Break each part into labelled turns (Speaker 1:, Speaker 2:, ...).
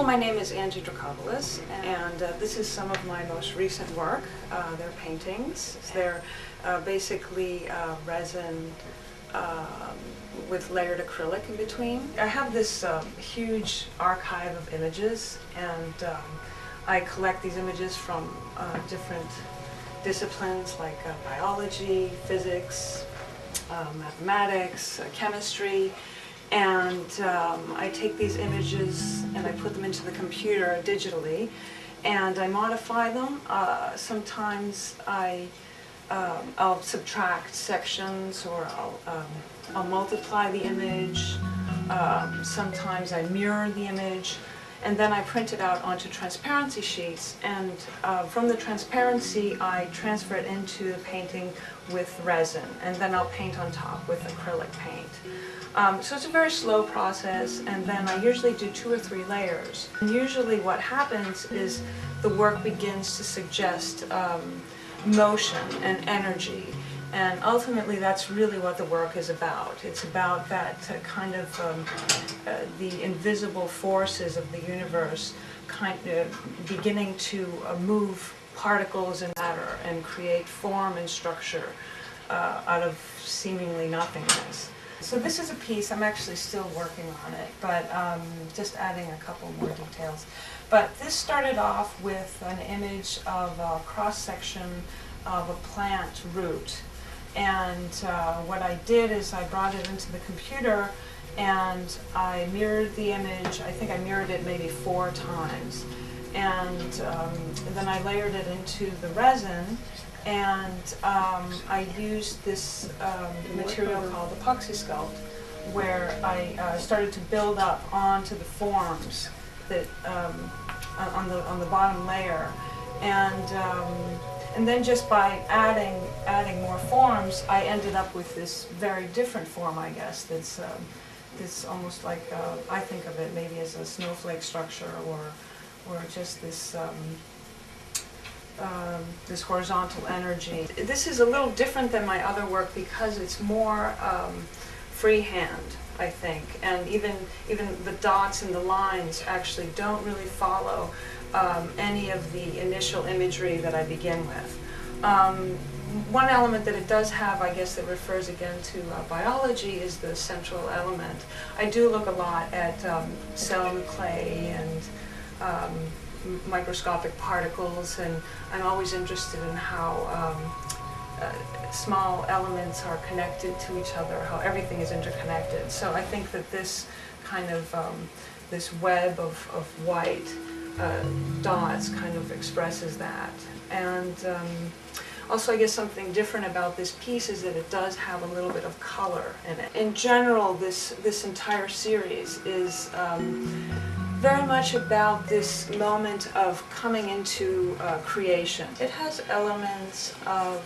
Speaker 1: Well, my name is Angie Drakopoulos, and this is some of my most recent work. They're paintings. They're basically resin with layered acrylic in between. I have this huge archive of images, and I collect these images from different disciplines like biology, physics, mathematics, chemistry. And I take these images and I put them into the computer digitally, and I modify them. Sometimes I'll subtract sections, or I'll multiply the image. Sometimes I mirror the image, and then I print it out onto transparency sheets. And from the transparency, I transfer it into the painting with resin, and then I'll paint on top with acrylic paint. So it's a very slow process, and then I usually do 2 or 3 layers. And usually what happens is the work begins to suggest motion and energy, and ultimately that's really what the work is about. It's about that kind of the invisible forces of the universe kind of beginning to move particles and matter and create form and structure out of seemingly nothingness. So this is a piece, I'm actually still working on it, but just adding a couple more details. But this started off with an image of a cross-section of a plant root. And what I did is I brought it into the computer and I mirrored the image. I think I mirrored it maybe 4 times. And then I layered it into the resin. And I used this material called epoxy sculpt, where I started to build up onto the forms that on the bottom layer, and then just by adding more forms, I ended up with this very different form, I guess. That's almost like I think of it maybe as a snowflake structure, or just this. This horizontal energy. This is a little different than my other work because it's more freehand, I think, and even the dots and the lines actually don't really follow any of the initial imagery that I begin with. One element that it does have, I guess, that refers again to biology is the central element. I do look a lot at cell nuclei and microscopic particles, and I'm always interested in how small elements are connected to each other, how everything is interconnected. So I think that this kind of this web of white dots kind of expresses that. And also, I guess something different about this piece is that it does have a little bit of color in it. In general, this entire series is very much about this moment of coming into creation. It has elements of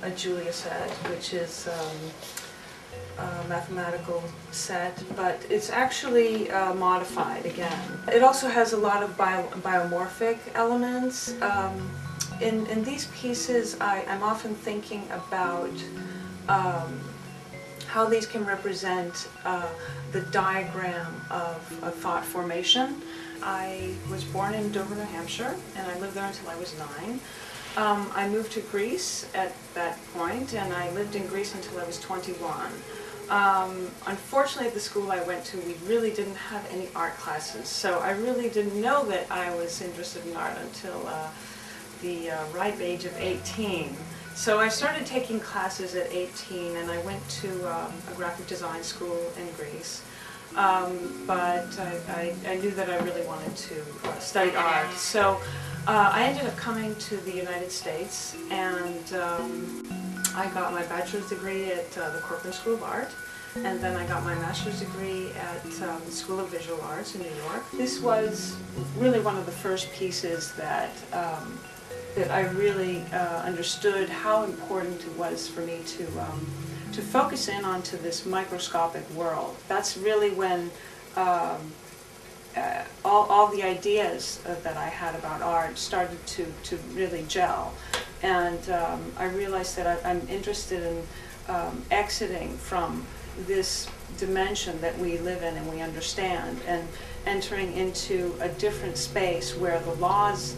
Speaker 1: a Julia set, which is a mathematical set, but it's actually modified again. It also has a lot of biomorphic elements. In these pieces, I'm often thinking about how these can represent the diagram of thought formation. I was born in Dover, New Hampshire, and I lived there until I was 9. I moved to Greece at that point, and I lived in Greece until I was 21. Unfortunately, at the school I went to, we really didn't have any art classes, so I really didn't know that I was interested in art until the ripe age of 18. So I started taking classes at 18, and I went to a graphic design school in Greece. But I knew that I really wanted to study art. So I ended up coming to the United States, and I got my bachelor's degree at the Corcoran School of Art, and then I got my master's degree at the School of Visual Arts in New York. This was really one of the first pieces that I really understood how important it was for me to focus in onto this microscopic world. That's really when all the ideas that I had about art started to really gel. And I realized that I'm interested in exiting from this dimension that we live in and we understand, and entering into a different space where the laws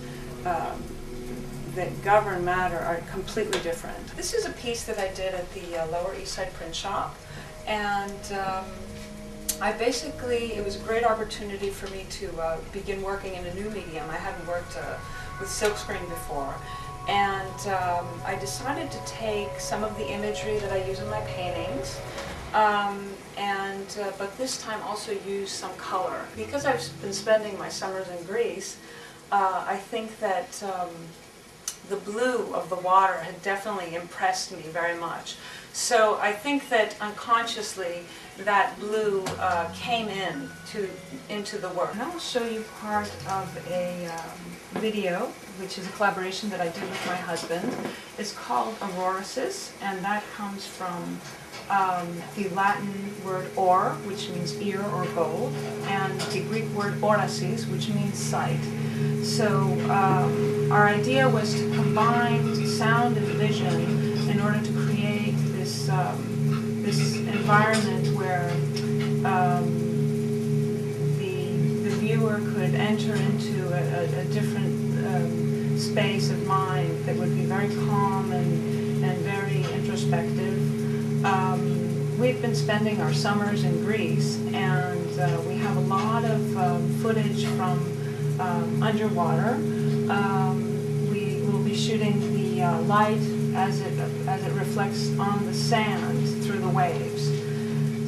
Speaker 1: that govern matter are completely different. This is a piece that I did at the Lower East Side print shop, and it was a great opportunity for me to begin working in a new medium. I hadn't worked with silkscreen before, and I decided to take some of the imagery that I use in my paintings, but this time also use some color. Because I've been spending my summers in Greece, I think that the blue of the water had definitely impressed me very much. So I think that unconsciously that blue came into the work. And I will show you part of a video, which is a collaboration that I did with my husband. It's called Aurorasis, and that comes from the Latin word or, which means ear or gold, and the Greek word orasis, which means sight. So our idea was to combine sound and vision in order to create this environment where the viewer could enter into a different space of mind that would be very calm and very introspective. We've been spending our summers in Greece, and we have a lot of footage from underwater. We will be shooting the light as it reflects on the sand through the waves.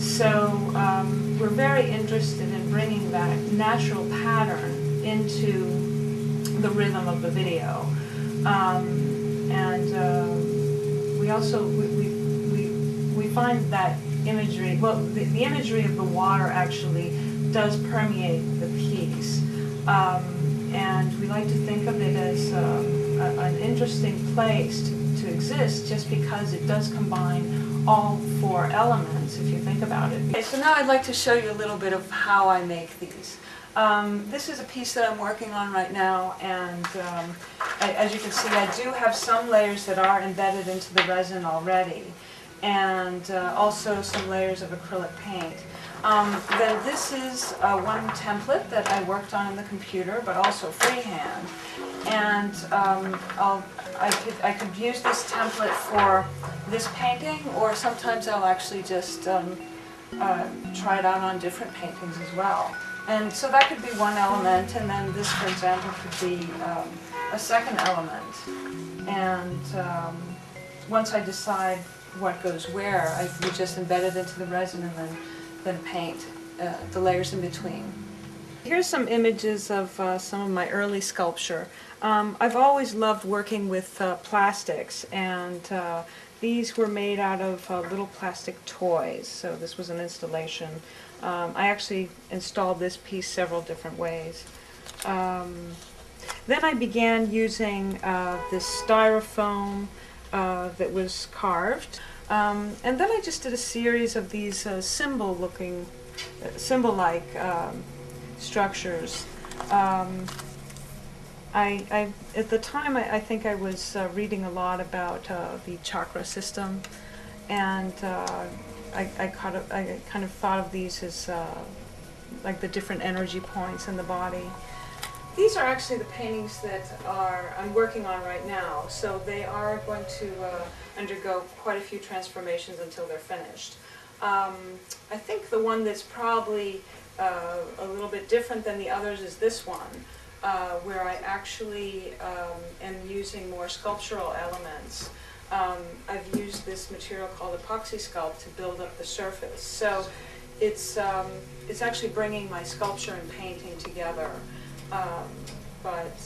Speaker 1: So we're very interested in bringing that natural pattern into the rhythm of the video, we also we find that imagery. Well, the imagery of the water actually does permeate the piece, and we like to think of it as an interesting place to exist, just because it does combine all four elements, if you think about it. Okay, so now I'd like to show you a little bit of how I make these. This is a piece that I'm working on right now, and as you can see, I do have some layers that are embedded into the resin already, and also some layers of acrylic paint. Then this is one template that I worked on in the computer, but also freehand. And I could use this template for this painting, or sometimes I'll actually just try it out on different paintings as well. And so that could be one element, and then this, for example, could be a second element. And once I decide what goes where, I would just embed it into the resin and then paint the layers in between. Here's some images of some of my early sculpture. I've always loved working with plastics, and these were made out of little plastic toys, so this was an installation. I actually installed this piece several different ways. Then I began using this styrofoam that was carved, and then I just did a series of these symbol-like structures. At the time, I think I was reading a lot about the chakra system, and I kind of thought of these as like the different energy points in the body. These are actually the paintings that I'm working on right now, so they are going to undergo quite a few transformations until they're finished. I think the one that's probably a little bit different than the others is this one, where I actually am using more sculptural elements. I've used this material called epoxy sculpt to build up the surface. So it's actually bringing my sculpture and painting together. But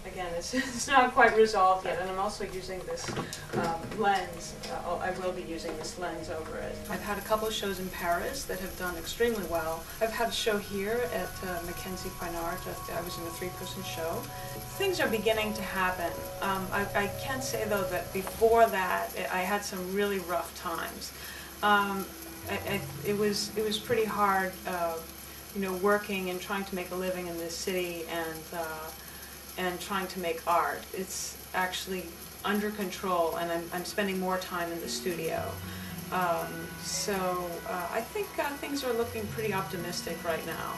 Speaker 1: again, it's not quite resolved yet, and I'm also using this lens. I will be using this lens over it. I've had a couple of shows in Paris that have done extremely well. I've had a show here at Mackenzie Fine Art. I was in a 3-person show. Things are beginning to happen. I can say though that before that, I had some really rough times. It was pretty hard, you know, working and trying to make a living in this city and trying to make art. It's actually under control, and I'm spending more time in the studio. So I think things are looking pretty optimistic right now.